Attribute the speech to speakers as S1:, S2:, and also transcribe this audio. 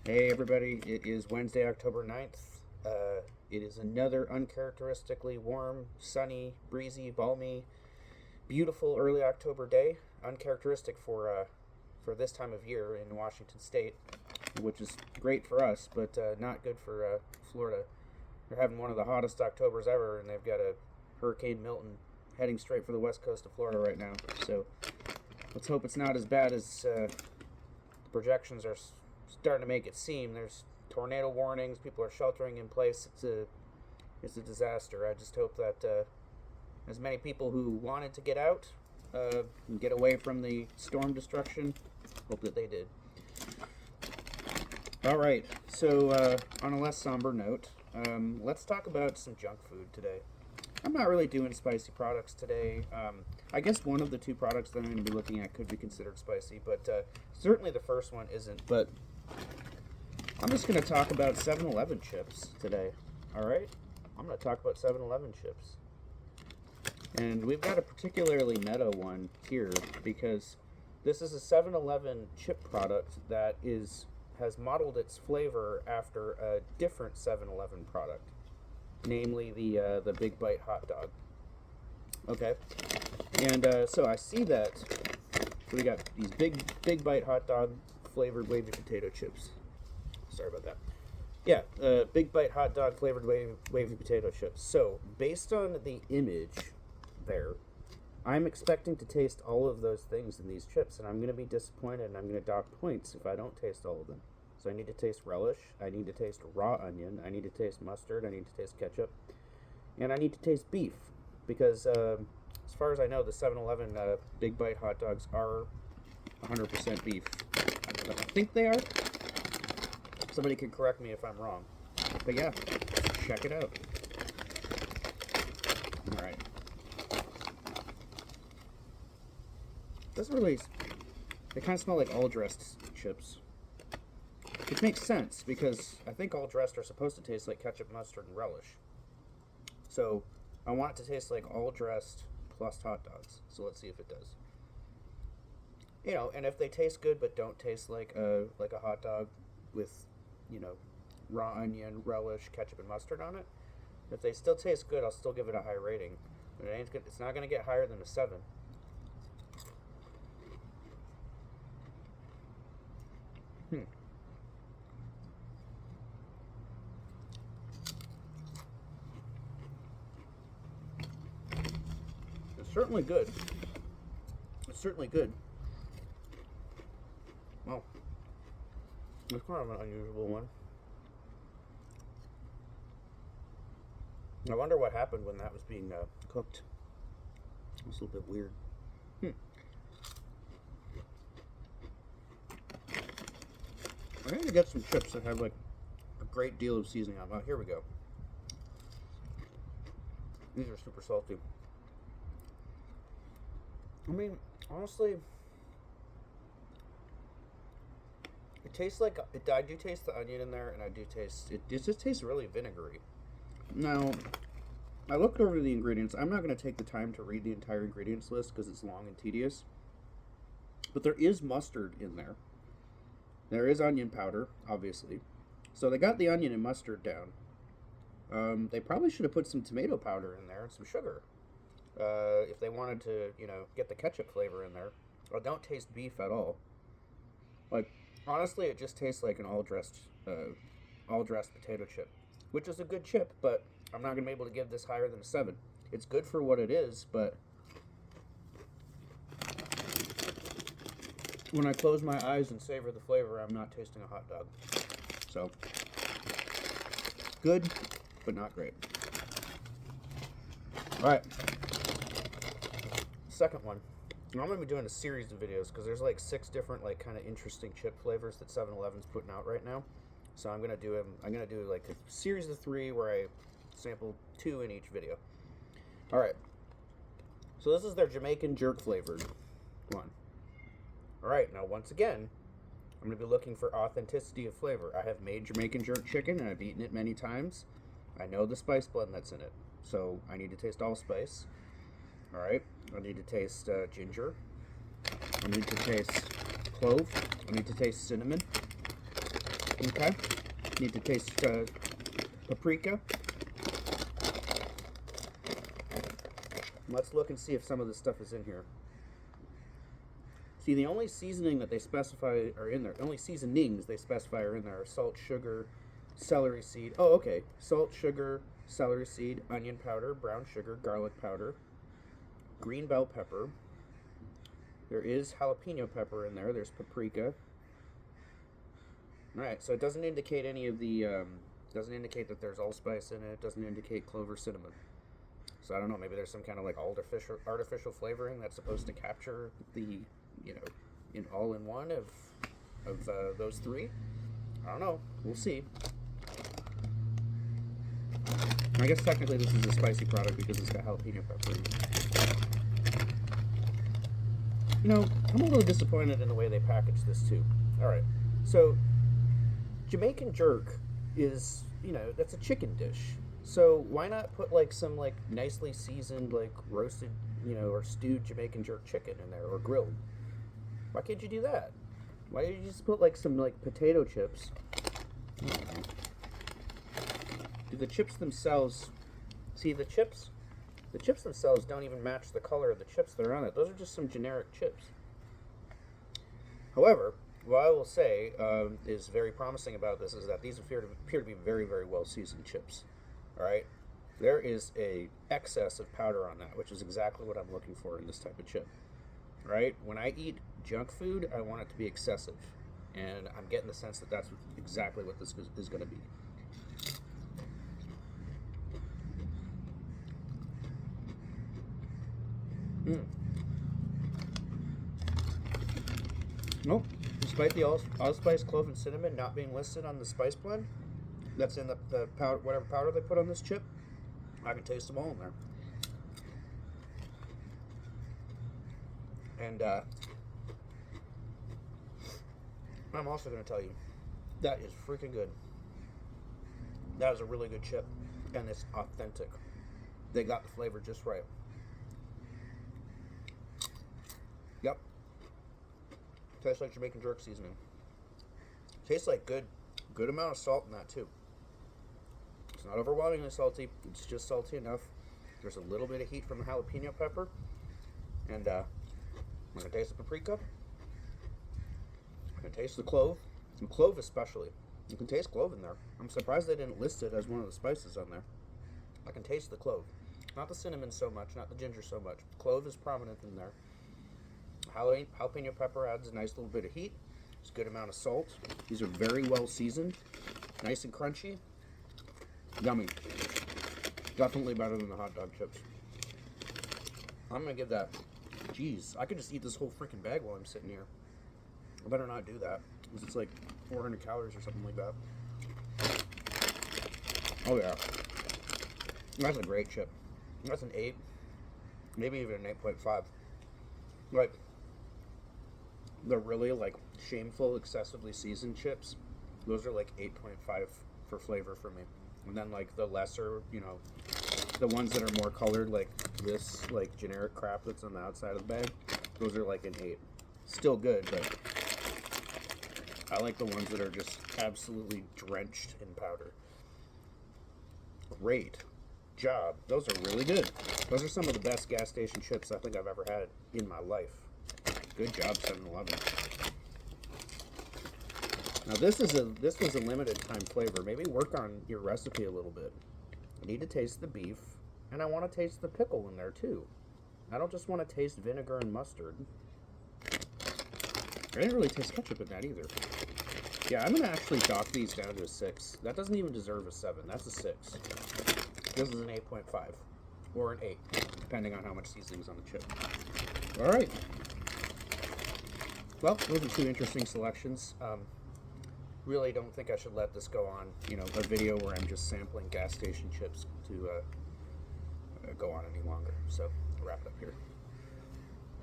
S1: Hey everybody, it is Wednesday, October 9th. It is another uncharacteristically warm, sunny, breezy, balmy, beautiful early October day. Uncharacteristic for this time of year in Washington State, which is great for us, but not good for Florida. They're having one of the hottest Octobers ever, and they've got a Hurricane Milton heading straight for the west coast of Florida right now. So let's hope it's not as bad as the projections are starting to make it seem. There's tornado warnings. People are sheltering in place. It's a disaster. I just hope that as many people who wanted to get out and get away from the storm destruction, hope that they did. All right. So on a less somber note, let's talk about some junk food today. I'm not really doing spicy products today. I guess one of the two products that I'm going to be looking at could be considered spicy, but certainly the first one isn't. But I'm just going to talk about 7-Eleven chips today. All right? I'm going to talk about 7-Eleven chips. And we've got a particularly meta one here because this is a 7-Eleven chip product that has modeled its flavor after a different 7-Eleven product, namely the Big Bite hot dog. Okay, and so I see that. So we got these big bite hot dog flavored wavy potato chips. Sorry about that. Yeah, big bite hot dog flavored wavy potato chips. So based on the image there, I'm expecting to taste all of those things in these chips, and I'm going to be disappointed, and I'm going to dock points if I don't taste all of them. So I need to taste relish, I need to taste raw onion, I need to taste mustard, I need to taste ketchup, and I need to taste beef, because as far as I know, the 7-Eleven Big Bite hot dogs are 100% beef. I think they are. Somebody can correct me if I'm wrong. But yeah, check it out. Alright. Doesn't really... They kind of smell like all-dressed chips. Which makes sense, because I think all dressed are supposed to taste like ketchup, mustard, and relish. So, I want it to taste like all dressed plus hot dogs. So let's see if it does. You know, and if they taste good but don't taste like a hot dog with, you know, raw onion, relish, ketchup, and mustard on it, if they still taste good, I'll still give it a high rating. But it's not going to get higher than a 7. Certainly good. It's certainly good. Well, it's kind of an unusual one. I wonder what happened when that was being cooked. It was a little bit weird. I need to get some chips that have like a great deal of seasoning on them. Oh, here we go. These are super salty. I mean, honestly, it tastes like I do taste the onion in there, and I do taste it. It just tastes really vinegary. Now, I looked over the ingredients. I'm not going to take the time to read the entire ingredients list because it's long and tedious. But there is mustard in there. There is onion powder, obviously. So they got the onion and mustard down. They probably should have put some tomato powder in there and some sugar. If they wanted to, you know, get the ketchup flavor in there. I don't taste beef at all. Like, honestly, it just tastes like an all-dressed potato chip, which is a good chip, but I'm not going to be able to give this higher than a 7. It's good for what it is, but when I close my eyes and savor the flavor, I'm not tasting a hot dog. So, good, but not great. All right. Second one. I'm going to be doing a series of videos because there's like 6 different like kind of interesting chip flavors that 7-Eleven's putting out right now. So I'm going to do like a series of 3 where I sample 2 in each video. All right. So this is their Jamaican Jerk flavored one. All right. Now once again, I'm going to be looking for authenticity of flavor. I have made Jamaican Jerk chicken and I've eaten it many times. I know the spice blend that's in it. So I need to taste allspice. All right, I need to taste ginger. I need to taste clove. I need to taste cinnamon. Okay. Need to taste paprika. Let's look and see if some of this stuff is in here. See, the only seasoning that they specify are in there, only seasonings they specify are in there are salt, sugar, celery seed. Oh, okay. Salt, sugar, celery seed, onion powder, brown sugar, garlic powder, green bell pepper. There is jalapeno pepper in there. There's paprika. Alright, so it doesn't indicate any of the, doesn't indicate that there's allspice in it. It doesn't indicate clove or cinnamon. So I don't know, maybe there's some kind of like artificial flavoring that's supposed to capture the, you know, in all in one of those three. I don't know. We'll see. I guess technically this is a spicy product because it's got jalapeno pepper in it. You know, I'm a little disappointed in the way they packaged this too. Alright, so Jamaican jerk is, you know, that's a chicken dish. So why not put like some like nicely seasoned like roasted, you know, or stewed Jamaican jerk chicken in there or grilled? Why can't you do that? Why don't you just put like some like potato chips? Do the chips themselves, see the chips themselves don't even match the color of the chips that are on it. Those are just some generic chips. However, what I will say is very promising about this is that these appear to be very, very well seasoned chips. All right, there is a excess of powder on that, which is exactly what I'm looking for in this type of chip. All right, when I eat junk food, I want it to be excessive, and I'm getting the sense that that's exactly what this is going to be. Nope. Despite the allspice, clove, and cinnamon not being listed on the spice blend that's in the powder, whatever powder they put on this chip, I can taste them all in there. And I'm also going to tell you, that is freaking good. That is a really good chip, and it's authentic. They got the flavor just right. Yep. Tastes like Jamaican jerk seasoning. Tastes like good amount of salt in that too. It's not overwhelmingly salty. It's just salty enough. There's a little bit of heat from the jalapeno pepper, and I'm gonna taste the paprika. I'm gonna taste the clove. Some clove especially. You can taste clove in there. I'm surprised they didn't list it as one of the spices on there. I can taste the clove. Not the cinnamon so much, not the ginger so much. Clove is prominent in there. Jalapeno pepper adds a nice little bit of heat. It's a good amount of salt. These are very well seasoned. Nice and crunchy. Yummy. Definitely better than the hot dog chips. I'm going to give that... Jeez, I could just eat this whole freaking bag while I'm sitting here. I better not do that, because it's like 400 calories or something like that. Oh yeah. That's a great chip. That's an 8. Maybe even an 8.5. Like, the really like shameful, excessively seasoned chips, those are like 8.5 for flavor for me. And then like the lesser, you know, the ones that are more colored, like this like generic crap that's on the outside of the bag, those are like an 8. Still good, but I like the ones that are just absolutely drenched in powder. Great job. Those are really good. Those are some of the best gas station chips I think I've ever had in my life. Good job, 7-Eleven. Now this was a limited time flavor. Maybe work on your recipe a little bit. I need to taste the beef, and I want to taste the pickle in there too. I don't just want to taste vinegar and mustard. I didn't really taste ketchup in that either. Yeah, I'm gonna actually dock these down to a 6. That doesn't even deserve a 7. That's a 6. This is an 8.5 or an 8, depending on how much seasoning's on the chip. All right. Well, those are 2 interesting selections. Really don't think I should let this go on, you know, a video where I'm just sampling gas station chips to go on any longer. So I'll wrap it up here.